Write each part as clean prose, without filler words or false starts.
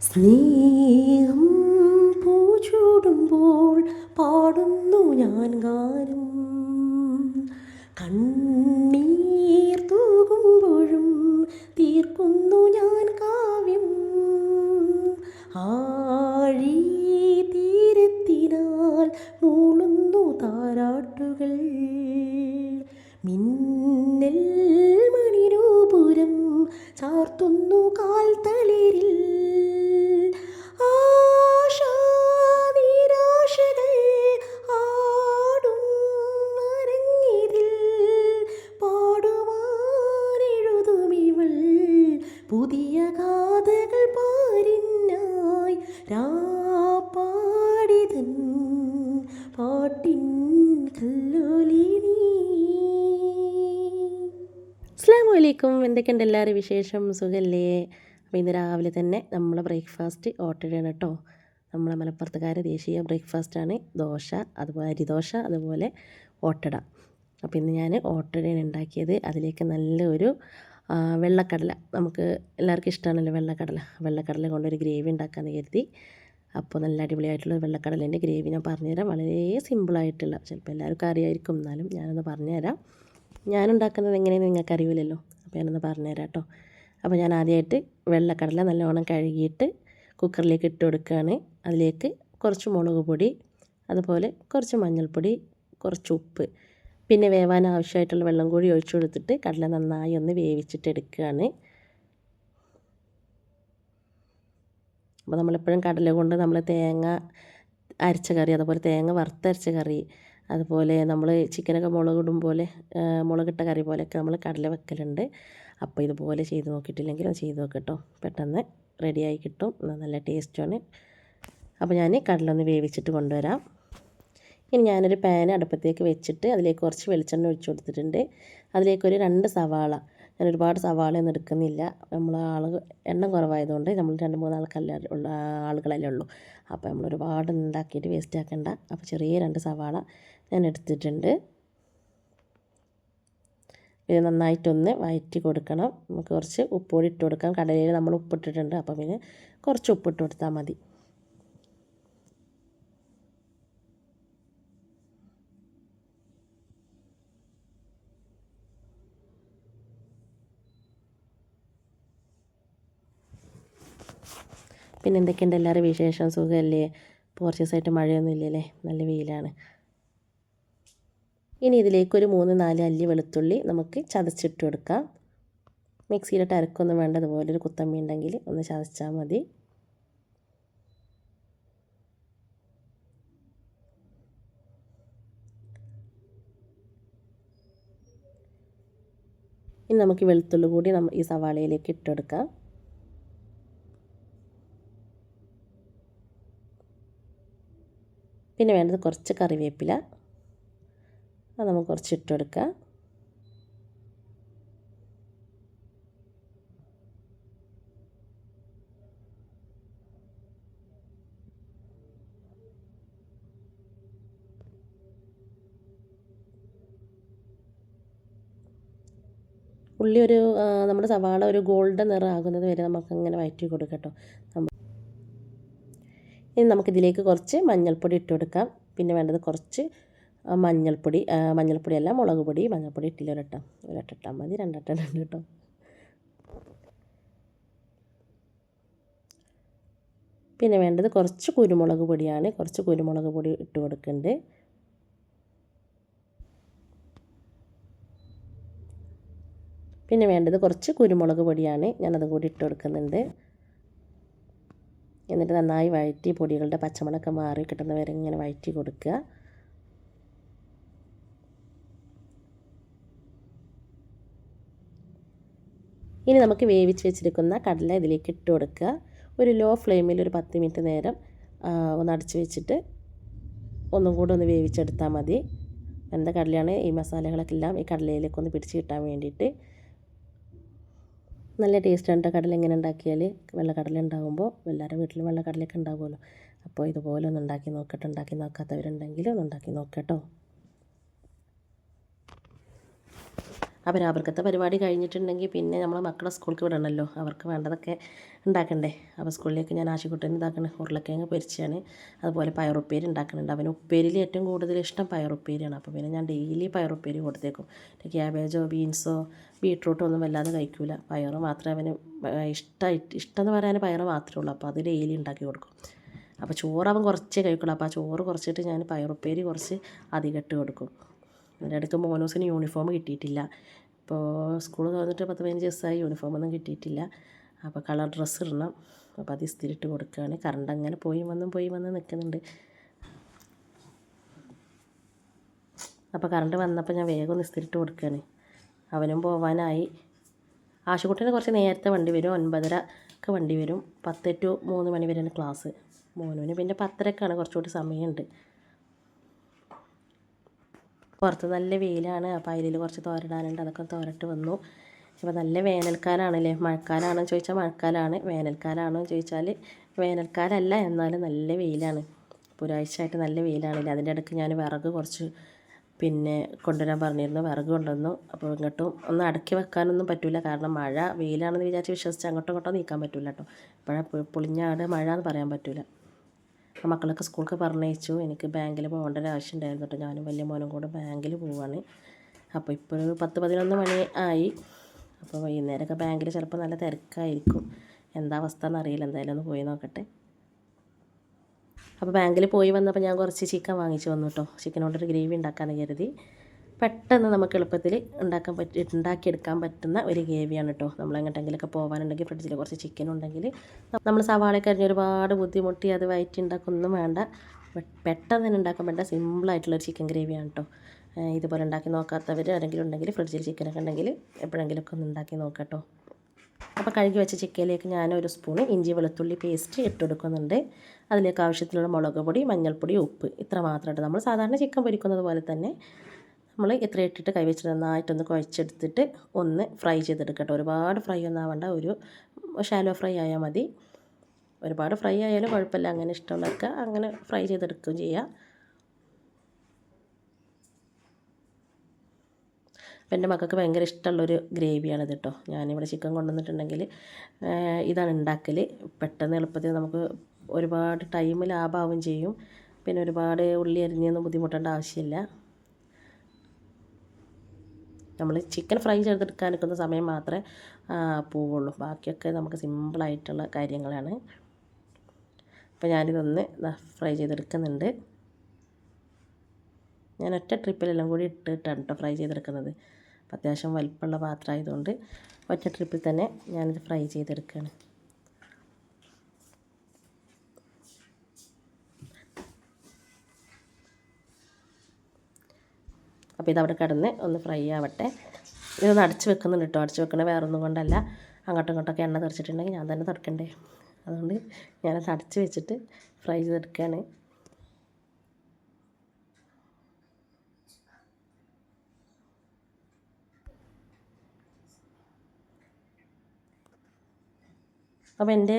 സ്നേഹം പൂച്ചൂടുമ്പോൾ പാടുന്നു ഞാൻ ഗാനം, കണ്ണീർ തൂകുമ്പോഴും തീർക്കുന്നു ഞാൻ കാവ്യം. ആഴി തീരത്തിനാൽ മൂളുന്നു താരാട്ടുകൾ, മിന്നൽ മണിരൂപുരം ചാർത്തുന്നു കാൽത്തളിരിൽ. ആശാനിരാശകൾ ആടും അരങ്ങിതിൽ, പാടുവാനെഴുതുമിവൾ പുതിയ ഗാഥകൾ പാരിനായി. രാപ്പാടിതൻ പാട്ടിൻ കല്ലോലിനി. അസ്സലാമു അലൈക്കും. എന്തൊക്കെയുണ്ട് എല്ലാവരും വിശേഷം? സുഖല്ലേ? അപ്പോൾ ഇന്ന് രാവിലെ തന്നെ നമ്മളെ ബ്രേക്ക്ഫാസ്റ്റ് ഓട്ടടയാണ് കേട്ടോ. നമ്മളെ മലപ്പുറത്തുകാരെ ദേശീയ ബ്രേക്ക്ഫാസ്റ്റാണ് ദോശ, അതുപോലെ അരിദോശ, അതുപോലെ ഓട്ടട. അപ്പോൾ ഇന്ന് ഞാൻ ഓട്ടടയാണ് ഉണ്ടാക്കിയത്. അതിലേക്ക് നല്ലൊരു വെള്ളക്കടല, നമുക്ക് എല്ലാവർക്കും ഇഷ്ടമാണല്ലോ വെള്ളക്കടല കൊണ്ടൊരു ഗ്രേവി ഉണ്ടാക്കാമെന്ന് കരുതി. അപ്പോൾ നല്ല അടിപൊളിയായിട്ടുള്ള വെള്ളക്കടലേൻ്റെ ഗ്രേവി ഞാൻ പറഞ്ഞുതരാം. വളരെ സിമ്പിളായിട്ടുള്ള, ചിലപ്പോൾ എല്ലാവർക്കും അറിയായിരിക്കും, എന്നാലും ഞാനൊന്ന് പറഞ്ഞുതരാം. ഞാനുണ്ടാക്കുന്നത് എങ്ങനെയെന്ന് നിങ്ങൾക്ക് അറിയില്ലല്ലോ, അപ്പോൾ ഞാനൊന്ന് പറഞ്ഞുതരാം കേട്ടോ. അപ്പോൾ ഞാൻ ആദ്യമായിട്ട് വെള്ളക്കടല നല്ലോണം കഴുകിയിട്ട് കുക്കറിലേക്ക് ഇട്ട് കൊടുക്കുകയാണ്. അതിലേക്ക് കുറച്ച് മുളക് പൊടി, അതുപോലെ കുറച്ച് മഞ്ഞൾപ്പൊടി, കുറച്ച് ഉപ്പ്, പിന്നെ വേവാൻ ആവശ്യമായിട്ടുള്ള വെള്ളം കൂടി ഒഴിച്ചു കൊടുത്തിട്ട് കടല നന്നായി ഒന്ന് വേവിച്ചിട്ട് എടുക്കുകയാണ്. അപ്പോൾ നമ്മളെപ്പോഴും കടല കൊണ്ട് നമ്മൾ തേങ്ങ അരച്ച കറി, അതുപോലെ തേങ്ങ വറുത്തരച്ച കറി, അതുപോലെ നമ്മൾ ചിക്കനൊക്കെ മുളകിടും പോലെ മുളകിട്ട കറി പോലെയൊക്കെ നമ്മൾ കടല വെക്കലുണ്ട്. അപ്പോൾ ഇതുപോലെ ചെയ്ത് നോക്കിയിട്ടില്ലെങ്കിൽ അത് ചെയ്ത് നോക്കട്ടോ, പെട്ടെന്ന് റെഡിയായി കിട്ടും, നല്ല ടേസ്റ്റാണ്. അപ്പോൾ ഞാൻ കടല ഒന്ന് വേവിച്ചിട്ട് കൊണ്ടുവരാം. ഇനി ഞാനൊരു പാൻ അടുപ്പത്തേക്ക് വെച്ചിട്ട് അതിലേക്ക് കുറച്ച് വെളിച്ചെണ്ണ ഒഴിച്ചു കൊടുത്തിട്ടുണ്ട്. അതിലേക്കൊരു 2 സവാള, ഞാൻ ഒരുപാട് സവാളയൊന്നും എടുക്കുന്നില്ല, നമ്മൾ എണ്ണം കുറവായതുകൊണ്ട് നമ്മൾ 2-3 ആളുകളല്ലേ ഉള്ളൂ. അപ്പോൾ നമ്മൾ ഒരുപാട് ഉണ്ടാക്കിയിട്ട് വേസ്റ്റ് ആക്കണ്ട. അപ്പോൾ ചെറിയ 2 സവാള ഞാൻ എടുത്തിട്ടുണ്ട്. ഇത് നന്നായിട്ടൊന്ന് വഴറ്റി കൊടുക്കണം. നമുക്ക് കുറച്ച് ഉപ്പുപൊടി ഇട്ട് കൊടുക്കാം. കടലയിൽ നമ്മൾ ഉപ്പിട്ടിട്ടുണ്ട്, അപ്പോൾ പിന്നെ കുറച്ച് ഉപ്പിട്ട് കൊടുത്താൽ മതി. പിന്നെ എന്തൊക്കെയുണ്ട് എല്ലാവരും വിശേഷം? സുഖമല്ലേ? കുറച്ച് ദിവസമായിട്ട് മഴയൊന്നും ഇല്ലല്ലേ, നല്ല വെയിലാണ്. ഇനി ഇതിലേക്കൊരു 3-4 അല്ലി വെളുത്തുള്ളി നമുക്ക് ചതച്ചിട്ട് കൊടുക്കാം. മിക്സിയിലിട്ട് അരക്കൊന്നും വേണ്ട, അതുപോലെ ഒരു കുത്തമ്മി ഉണ്ടെങ്കിൽ ഒന്ന് ചതച്ചാൽ മതി. ഇനി നമുക്ക് വെളുത്തുള്ളി കൂടി ഈ സവാളയിലേക്ക് ഇട്ട് കൊടുക്കാം. പിന്നെ വേണ്ടത് കുറച്ച് കറിവേപ്പില, അത് നമുക്ക് കുറച്ച് ഇട്ട് കൊടുക്കാം. ഉള്ളി നമ്മുടെ സവാള ഒരു ഗോൾഡൻ നിറം ആകുന്നത് വരെ നമുക്കങ്ങനെ വഴറ്റി കൊടുക്കട്ടോ. ഇനി നമുക്കിതിലേക്ക് കുറച്ച് മഞ്ഞൾപ്പൊടി ഇട്ട് കൊടുക്കാം. പിന്നെ വേണ്ടത് കുറച്ച് മഞ്ഞൾപ്പൊടിയല്ല മുളക് പൊടി. മഞ്ഞൾപ്പൊടി ഇട്ടില്ല, ഒരട്ടിട്ടാൽ മതി, 2 കേട്ടോ. പിന്നെ വേണ്ടത് കുറച്ച് കുരുമുളക് പൊടിയാണ്, കുറച്ച് കുരുമുളക് പൊടി ഇട്ട് കൊടുക്കുന്നുണ്ട്. പിന്നെ വേണ്ടത് കുറച്ച് കുരുമുളക് പൊടിയാണ്, ഞാനത് കൂടി ഇട്ട് കൊടുക്കുന്നുണ്ട്. എന്നിട്ട് നന്നായി വഴറ്റി പൊടികളുടെ പച്ചമണമൊക്കെ മാറി കിട്ടുന്നവരെ ഇങ്ങനെ വഴറ്റി കൊടുക്കുക. ഇനി നമുക്ക് വേവിച്ച് വെച്ചിരിക്കുന്ന കടല ഇതിലേക്ക് ഇട്ട് കൊടുക്കുക. ഒരു ലോ ഫ്ലെയിമിൽ ഒരു 10 മിനിറ്റ് നേരം ഒന്ന് അടച്ച് വെച്ചിട്ട് ഒന്നും കൂടെ ഒന്ന് വേവിച്ചെടുത്താൽ മതി. എന്താ കടലയാണ്, ഈ മസാലകളൊക്കെ എല്ലാം ഈ കടലയിലേക്ക് ഒന്ന് പിടിച്ച് കിട്ടാൻ വേണ്ടിയിട്ട്. നല്ല ടേസ്റ്റാണ് കടല ഇങ്ങനെ ഉണ്ടാക്കിയാൽ. വെള്ളക്കടല ഉണ്ടാകുമ്പോൾ എല്ലാവരുടെ വീട്ടിലും വെള്ളക്കടലയൊക്കെ ഉണ്ടാകുമല്ലോ. അപ്പോൾ ഇതുപോലെ ഒന്ന് ഉണ്ടാക്കി നോക്കട്ടെ. ഉണ്ടാക്കി നോക്കാത്തവരുണ്ടെങ്കിൽ ഒന്ന് ഉണ്ടാക്കി നോക്കട്ടോ. അപ്പോൾ രാവിലത്തെ പരിപാടി കഴിഞ്ഞിട്ടുണ്ടെങ്കിൽ പിന്നെ നമ്മൾ മക്കളെ സ്കൂൾക്ക് വിടണമല്ലോ, അവർക്ക് വേണ്ടതൊക്കെ ഉണ്ടാക്കണ്ടേ. അപ്പോൾ സ്കൂളിലേക്ക് ഞാൻ ആശുക്കുട്ടന് ഇതാക്കണം, ഉരുളക്കിഴങ്ങ് പൊരിച്ചാണ്. അതുപോലെ പയറുപ്പേരി ഉണ്ടാക്കുന്നുണ്ട്. അവന് ഉപ്പേരിയിൽ ഏറ്റവും കൂടുതൽ ഇഷ്ടം പയറുപ്പേരിയാണ്. അപ്പോൾ പിന്നെ ഞാൻ ഡെയിലി പയറുപ്പേരി കൊടുത്തേക്കും. ക്യാബേജോ ബീൻസോ ബീട്രൂട്ടോ ഒന്നും വല്ലാതെ കഴിക്കില്ല. പയറ് മാത്രമേ അവന് ഇഷ്ടം എന്ന് പറയാൻ പയറ് മാത്രമേ ഉള്ളൂ. അപ്പോൾ അത് ഡെയിലി ഉണ്ടാക്കി കൊടുക്കും. അപ്പോൾ ചോറ് അവൻ കുറച്ചേ കഴിക്കുള്ളൂ. അപ്പോൾ ആ ചോറ് കുറച്ചിട്ട് ഞാൻ പയറുപ്പേരി കുറച്ച് അധികം ഇട്ട് കൊടുക്കും. അതിൻ്റെ ഇടയ്ക്ക് മോനൂസിന് യൂണിഫോം കിട്ടിയിട്ടില്ല. ഇപ്പോൾ സ്കൂൾ തുറന്നിട്ട് 10-15 ദിവസമായി, യൂണിഫോമൊന്നും കിട്ടിയിട്ടില്ല. അപ്പോൾ കളർ ഡ്രസ്സ് ഇടണം. അപ്പോൾ അത് ഇസ്തിരിട്ട് കൊടുക്കുകയാണ്. കറണ്ട് അങ്ങനെ പോയി വന്നും നിൽക്കുന്നുണ്ട്. അപ്പോൾ കറണ്ട് വന്നപ്പോൾ ഞാൻ വേഗം ഒന്ന് ഇസ്തിരിട്ട് കൊടുക്കുകയാണ്. അവനും പോവാനായി. ആശുക്കുട്ടന് കുറച്ച് നേരത്തെ വണ്ടി വരും, 9:30 വണ്ടി വരും. 10 to 3 മണി വരെയാണ് ക്ലാസ്. മോനുവിന് പിന്നെ 10:30 കുറച്ചുകൂടി സമയമുണ്ട്. പുറത്ത് നല്ല വെയിലാണ്. അപ്പോൾ അതിൽ കുറച്ച് തോരടാനുണ്ട്, അതൊക്കെ തോരട്ട് വന്നു. ഇപ്പോൾ നല്ല വേനൽക്കാലമാണല്ലേ. മഴക്കാലമാണെന്ന് ചോദിച്ചാൽ മഴക്കാലമാണ്, വേനൽക്കാലമാണെന്ന് ചോദിച്ചാൽ വേനൽക്കാലമല്ല, എന്നാലും നല്ല വെയിലാണ്. ഇപ്പോൾ ഒരാഴ്ചയായിട്ട് നല്ല വെയിലാണല്ലേ. അതിൻ്റെ ഇടയ്ക്ക് ഞാൻ വിറക് കുറച്ച് കൊണ്ടുവരാൻ പറഞ്ഞിരുന്നു, വിറക് കൊണ്ടുവന്നു. അപ്പോൾ ഇങ്ങോട്ടും ഒന്ന് അടക്കി വെക്കാനൊന്നും പറ്റില്ല, കാരണം മഴ വെയിലാണെന്ന് വിചാരിച്ച് വിശ്വസിച്ച് അങ്ങോട്ടോ നീക്കാൻ പറ്റില്ല കേട്ടോ. ഇപ്പോഴാണ് പൊളിഞ്ഞാട് മഴ എന്ന് പറയാൻ പറ്റില്ല. അപ്പോൾ മക്കളൊക്കെ സ്കൂൾക്ക് പറഞ്ഞയച്ചു. എനിക്ക് ബാങ്കിൽ പോകേണ്ട ഒരു ആവശ്യം ഉണ്ടായിരുന്നു കേട്ടോ. ഞാനും വലിയ മോനും കൂടെ ബാങ്കിൽ പോവാണ്. അപ്പോൾ ഇപ്പോൾ ഒരു 10-11 മണി ആയി. അപ്പോൾ വൈകുന്നേരമൊക്കെ ബാങ്കിൽ ചിലപ്പോൾ നല്ല തിരക്കായിരിക്കും. എന്താ അവസ്ഥ എന്നറിയില്ല, എന്തായാലും ഒന്ന് പോയി നോക്കട്ടെ. അപ്പോൾ ബാങ്കിൽ പോയി വന്നപ്പോൾ ഞാൻ കുറച്ച് ചിക്കൻ വാങ്ങിച്ച് വന്നു കേട്ടോ. ചിക്കൻ കൊണ്ടൊരു ഗ്രേവി ഉണ്ടാക്കാമെന്ന് കരുതി. പെട്ടെന്ന് നമുക്ക് എളുപ്പത്തിൽ ഉണ്ടാക്കിയെടുക്കാൻ പറ്റുന്ന ഒരു ഗ്രേവിയാണ് കേട്ടോ. നമ്മൾ എങ്ങോട്ടെങ്കിലൊക്കെ പോകാനുണ്ടെങ്കിൽ ഫ്രിഡ്ജിൽ കുറച്ച് ചിക്കൻ ഉണ്ടെങ്കിൽ നമ്മൾ സവാളയൊക്കെ അരിഞ്ഞ് ഒരുപാട് ബുദ്ധിമുട്ടി അത് വയറ്റി ഉണ്ടാക്കൊന്നും വേണ്ട. പെട്ടെന്ന് തന്നെ ഉണ്ടാക്കാൻ പറ്റുന്ന സിമ്പിളായിട്ടുള്ളൊരു ചിക്കൻ ഗ്രേവിയാണ് കേട്ടോ. ഇതുപോലെ ഉണ്ടാക്കി നോക്കാത്തവർ ആരെങ്കിലും ഉണ്ടെങ്കിൽ ഫ്രിഡ്ജിൽ ചിക്കനൊക്കെ ഉണ്ടെങ്കിൽ എപ്പോഴെങ്കിലുമൊക്കെ ഒന്ന് ഉണ്ടാക്കി നോക്കാം കേട്ടോ. അപ്പോൾ കഴുകി വെച്ച ചിക്കനിലേക്ക് ഞാൻ 1 സ്പൂണ് ഇഞ്ചി വെളുത്തുള്ളി പേസ്റ്റ് ഇട്ട് കൊടുക്കുന്നുണ്ട്. അതിലേക്ക് ആവശ്യത്തിനുള്ള മുളക് പൊടി, മഞ്ഞൾപ്പൊടി, ഉപ്പ്, ഇത്ര മാത്രമായിട്ട് നമ്മൾ സാധാരണ ചിക്കൻ പൊരിക്കുന്നത് പോലെ തന്നെ നമ്മൾ ഇത്ര ഇട്ടിട്ട് കൈവച്ചിട്ട് നന്നായിട്ടൊന്ന് കുഴച്ചെടുത്തിട്ട് ഒന്ന് ഫ്രൈ ചെയ്തെടുക്കട്ടെ. ഒരുപാട് ഫ്രൈ ഒന്നും ആവണ്ട, ഒരു ഷാലോ ഫ്രൈ ആയാൽ മതി. ഒരുപാട് ഫ്രൈ ആയാലും കുഴപ്പമില്ല, അങ്ങനെ ഇഷ്ടമുള്ളവർക്ക് അങ്ങനെ ഫ്രൈ ചെയ്തെടുക്കുകയും ചെയ്യാം. അപ്പോൾ എൻ്റെ മക്കൾക്ക് ഭയങ്കര ഇഷ്ടമുള്ളൊരു ഗ്രേവിയാണിത് കേട്ടോ. ഞാനിവിടെ ചിക്കൻ കൊണ്ടുവന്നിട്ടുണ്ടെങ്കിൽ ഇതാണ് ഉണ്ടാക്കൽ. പെട്ടെന്ന് എളുപ്പത്തിൽ നമുക്ക് ഒരുപാട് ടൈം ലാഭമാവുകയും ചെയ്യും. പിന്നെ ഒരുപാട് ഉള്ളി അരിഞ്ഞൊന്നും ബുദ്ധിമുട്ടേണ്ട ആവശ്യമില്ല. നമ്മൾ ചിക്കൻ ഫ്രൈ ചെയ്തെടുക്കാൻ നിൽക്കുന്ന സമയം മാത്രമേ പോവുള്ളൂ, ബാക്കിയൊക്കെ നമുക്ക് സിമ്പിളായിട്ടുള്ള കാര്യങ്ങളാണ്. അപ്പോൾ ഞാനിതൊന്ന് ഫ്രൈ ചെയ്തെടുക്കുന്നുണ്ട്. ഞാൻ ഒറ്റ ട്രിപ്പിലെല്ലാം കൂടി ഇട്ടിട്ടാണ് കേട്ടോ ഫ്രൈ ചെയ്തെടുക്കുന്നത്. അപ്പോൾ അത്യാവശ്യം വലിപ്പമുള്ള പാത്രമായതുകൊണ്ട് ഒറ്റ ട്രിപ്പിൽ തന്നെ ഞാനിത് ഫ്രൈ ചെയ്തെടുക്കുകയാണ്. അപ്പോൾ ഇതവിടെ കിടന്ന് ഒന്ന് ഫ്രൈ ആവട്ടെ. ഇതൊന്ന് അടച്ച് വെക്കുന്നുണ്ട് കേട്ടോ. അടച്ച് വെക്കണത് വേറൊന്നും കൊണ്ടല്ല, അങ്ങോട്ടും ഇങ്ങോട്ടൊക്കെ എണ്ണ തെറിച്ചിട്ടുണ്ടെങ്കിൽ ഞാൻ തന്നെ തുറക്കണ്ടേ, അതുകൊണ്ട് ഞാനത് അടച്ച് വെച്ചിട്ട് ഫ്രൈ ചെയ്തെടുക്കുകയാണ്. അപ്പോൾ എൻ്റെ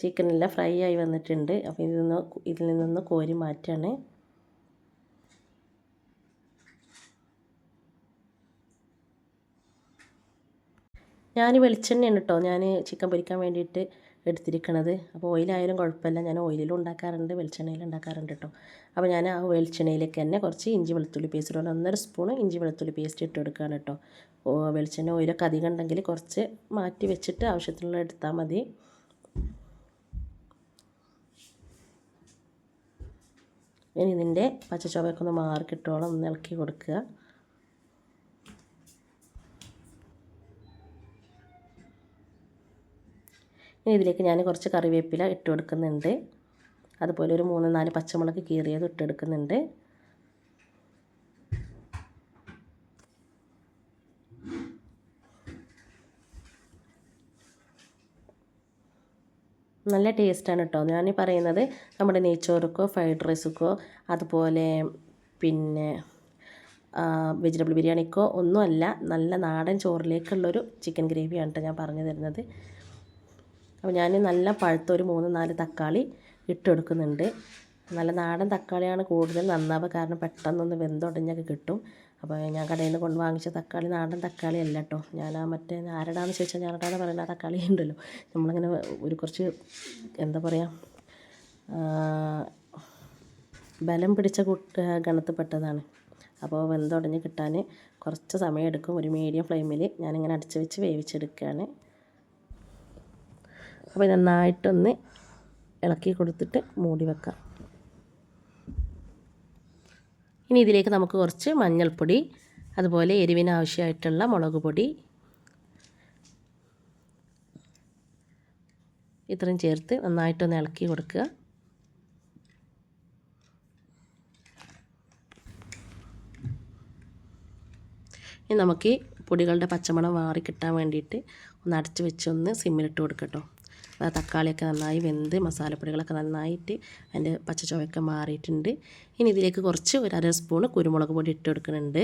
ചിക്കനെല്ലാം ഫ്രൈ ആയി വന്നിട്ടുണ്ട്. അപ്പോൾ ഇതിൽ നിന്നൊന്ന് കോരി മാറ്റാണ്. ഞാൻ വെളിച്ചെണ്ണയാണ് കേട്ടോ ഞാൻ ചിക്കൻ പൊരിക്കാൻ വേണ്ടിയിട്ട് എടുത്തിരിക്കണത്. അപ്പോൾ ഓയിലായാലും കുഴപ്പമില്ല, ഞാൻ ഓയിലിലും ഉണ്ടാക്കാറുണ്ട്, വെളിച്ചെണ്ണയിലും ഉണ്ടാക്കാറുണ്ട് കേട്ടോ. അപ്പോൾ ഞാൻ ആ വെളിച്ചെണ്ണയിലേക്ക് തന്നെ കുറച്ച് ഇഞ്ചി വെളുത്തുള്ളി പേസ്റ്റ്, 1.5 സ്പൂൺ ഇഞ്ചി വെളുത്തുള്ളി പേസ്റ്റ് ഇട്ട് കൊടുക്കുകയാണ് കേട്ടോ. വെളിച്ചെണ്ണ ഓയിലൊക്കെ അധികം ഉണ്ടെങ്കിൽ കുറച്ച് മാറ്റി വെച്ചിട്ട് ആവശ്യത്തിനുള്ള എടുത്താൽ മതി. ഇനി ഇതിൻ്റെ പച്ചച്ചൊവയൊക്കെ ഒന്ന് മാറി കിട്ടോളം ഒന്ന് ഇളക്കി കൊടുക്കുക. ഇനി ഇതിലേക്ക് ഞാൻ കുറച്ച് കറിവേപ്പില ഇട്ട് കൊടുക്കുന്നുണ്ട്. അതുപോലെ ഒരു 3-4 പച്ചമുളക് കീറിയത് ഇട്ടെടുക്കുന്നുണ്ട്. നല്ല ടേസ്റ്റാണ് കേട്ടോ. ഞാൻ പറയുന്നത് നമ്മുടെ നെയ്ച്ചോറുക്കോ ഫ്രൈഡ് റൈസുക്കോ അതുപോലെ പിന്നെ വെജിറ്റബിൾ ബിരിയാണിക്കോ ഒന്നുമല്ല, നല്ല നാടൻ ചോറിലേക്കുള്ളൊരു ചിക്കൻ ഗ്രേവിയാണ് കേട്ടോ ഞാൻ പറഞ്ഞു തരുന്നത്. അപ്പോൾ ഞാൻ നല്ല പഴുത്ത ഒരു 3-4 തക്കാളി ഇട്ടെടുക്കുന്നുണ്ട്. നല്ല നാടൻ തക്കാളിയാണ് കൂടുതൽ നന്നാവുക, കാരണം പെട്ടെന്നൊന്ന് വെന്തുടഞ്ഞൊക്കെ കിട്ടും. അപ്പോൾ ഞാൻ കടയിൽ നിന്ന് കൊണ്ട് വാങ്ങിച്ച തക്കാളി നാടൻ തക്കാളി അല്ല കേട്ടോ. ഞാൻ ആ മറ്റേ ആരടാന്ന് ചോദിച്ചാൽ ഞാനടാന്ന് പറയുന്ന ആ തക്കാളി ഉണ്ടല്ലോ, നമ്മളിങ്ങനെ ഒരു കുറച്ച് എന്താ പറയുക ബലം പിടിച്ച ഗണത്തിൽപ്പെട്ടതാണ്. അപ്പോൾ വെന്തുടഞ്ഞ് കിട്ടാൻ കുറച്ച് സമയമെടുക്കും. ഒരു മീഡിയം ഫ്ലെയിമിൽ ഞാനിങ്ങനെ അടച്ച് വെച്ച് വേവിച്ചെടുക്കുകയാണ്. അപ്പോൾ നന്നായിട്ടൊന്ന് ഇളക്കി കൊടുത്തിട്ട് മൂടി വെക്കാം. ഇനി ഇതിലേക്ക് നമുക്ക് കുറച്ച് മഞ്ഞൾപ്പൊടി, അതുപോലെ എരിവിന് ആവശ്യമായിട്ടുള്ള മുളക് പൊടി ഇത്രയും ചേർത്ത് നന്നായിട്ടൊന്ന് ഇളക്കി കൊടുക്കുക. ഇനി നമുക്ക് ഈ പൊടികളുടെ പച്ചമണം മാറി കിട്ടാൻ വേണ്ടിയിട്ട് ഒന്ന് അടച്ച് വെച്ച് ഒന്ന് സിമ്മിലിട്ട് കൊടുക്കട്ടോ. ആ തക്കാളിയൊക്കെ നന്നായി വെന്ത് മസാലപ്പൊടികളൊക്കെ നന്നായിട്ട് അതിൻ്റെ പച്ച ചുവയൊക്കെ മാറിയിട്ടുണ്ട്. ഇനി ഇതിലേക്ക് കുറച്ച് ഒരു 1/2 സ്പൂൺ കുരുമുളക് പൊടി ഇട്ട് കൊടുക്കുന്നുണ്ട്.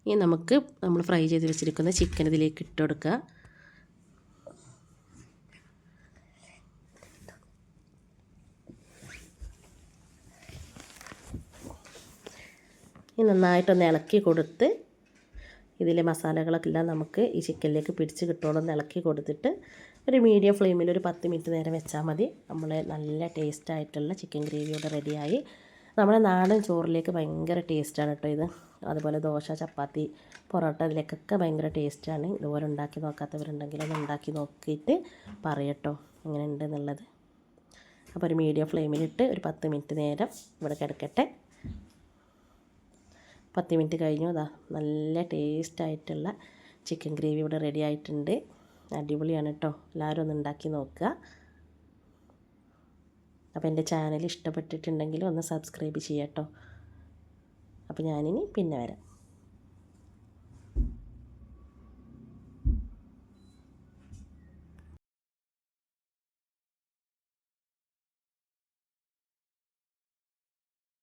ഇനി നമുക്ക് നമ്മൾ ഫ്രൈ ചെയ്ത് വെച്ചിരിക്കുന്ന ചിക്കൻ ഇതിലേക്ക് ഇട്ട് കൊടുക്കുക. ഇനി നന്നായിട്ടൊന്ന് ഇളക്കി കൊടുത്ത് ഇതിലെ മസാലകളൊക്കെ എല്ലാം നമുക്ക് ഈ ചിക്കനിലേക്ക് പിടിച്ച് കിട്ടുള്ളൂ. ഇളക്കി കൊടുത്തിട്ട് ഒരു മീഡിയം ഫ്ലെയിമിൽ ഒരു 10 മിനിറ്റ് നേരം വെച്ചാൽ മതി. നമ്മൾ നല്ല ടേസ്റ്റായിട്ടുള്ള ചിക്കൻ ഗ്രേവി ഇവിടെ റെഡിയായി. നമ്മുടെ നാടൻ ചോറിലേക്ക് ഭയങ്കര ടേസ്റ്റാണ് കേട്ടോ ഇത്. അതുപോലെ ദോശ, ചപ്പാത്തി, പൊറോട്ട ഇതിലേക്കൊക്കെ ഭയങ്കര ടേസ്റ്റാണ്. ഇതുപോലെ ഉണ്ടാക്കി നോക്കാത്തവരുണ്ടെങ്കിൽ ഒന്ന് ഉണ്ടാക്കി നോക്കിയിട്ട് പറയട്ടോ എങ്ങനെ ഉണ്ട് എന്നുള്ളത്. അപ്പോൾ ഒരു മീഡിയം ഫ്ലെയിമിലിട്ട് ഒരു 10 മിനിറ്റ് നേരം ഇവിടെ കിടക്കട്ടെ. 10 മിനിറ്റ് കഴിഞ്ഞു. അതാ നല്ല ടേസ്റ്റായിട്ടുള്ള ചിക്കൻ ഗ്രേവി ഇവിടെ റെഡി ആയിട്ടുണ്ട്. അടിപൊളിയാണ് കേട്ടോ. എല്ലാവരും ഒന്ന് ഉണ്ടാക്കി നോക്കുക. അപ്പോൾ എൻ്റെ ചാനൽ ഇഷ്ടപ്പെട്ടിട്ടുണ്ടെങ്കിൽ ഒന്ന് സബ്സ്ക്രൈബ് ചെയ്യാം കേട്ടോ. അപ്പോൾ ഞാനിനി പിന്നെ വരാം.